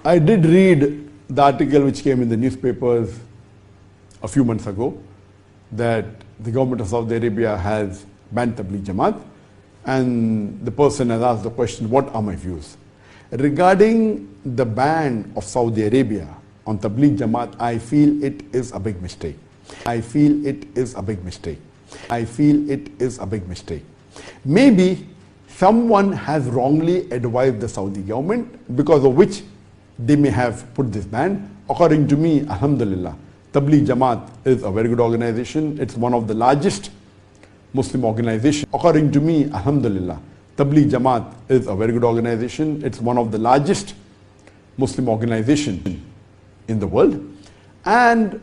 I did read the article which came in the newspapers a few months ago that the government of Saudi Arabia has banned Tabligh Jamaat, and the person has asked the question, what are my views? Regarding the ban of Saudi Arabia on Tabligh Jamaat, I feel it is a big mistake. I feel it is a big mistake. I feel it is a big mistake. Maybe someone has wrongly advised the Saudi government, because of which they may have put this ban. According to me, alhamdulillah, Tabligh Jamaat is a very good organization. It's one of the largest Muslim organizations. According to me, alhamdulillah, Tabligh Jamaat is a very good organization. It's one of the largest Muslim organizations in the world. And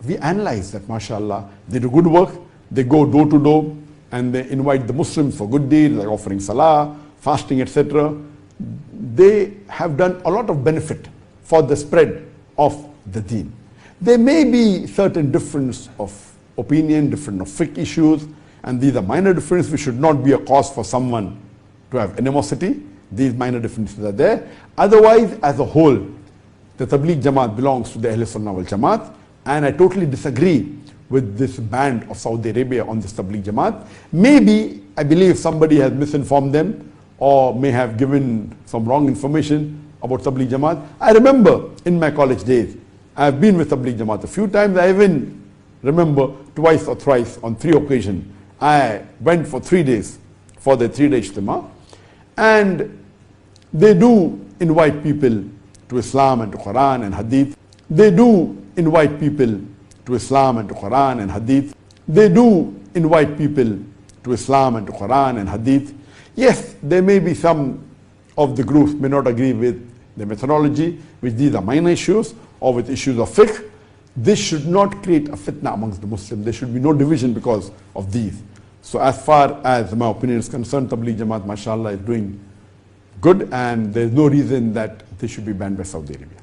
we analyze that, mashallah, they do good work. They go door to door and they invite the Muslims for good deeds, like offering salah, fasting, etc. They have done a lot of benefit for the spread of the deen. There may be certain difference of opinion, different of fiqh issues, and these are minor differences, which should not be a cause for someone to have animosity. These minor differences are there. Otherwise, as a whole, the Tabligh Jamaat belongs to the Ahl Sunnah wal Jamaat, and I totally disagree with this ban of Saudi Arabia on this Tabligh Jamaat. Maybe, I believe somebody has misinformed them or may have given some wrong information about Tabligh Jamaat. I remember in my college days, I have been with Tabligh Jamaat a few times. I even remember twice or thrice on 3 occasions. I went for 3 days for the 3-day Ijtima, and they do invite people to Islam and to Quran and Hadith. They do invite people to Islam and to Quran and Hadith. They do invite people to Islam and to Quran and Hadith. Yes, there may be some of the groups may not agree with the methodology, which these are minor issues, or with issues of fiqh. This should not create a fitna amongst the Muslims. There should be no division because of these. So as far as my opinion is concerned, Tabligh Jamaat, mashallah, is doing good, and there's no reason that they should be banned by Saudi Arabia.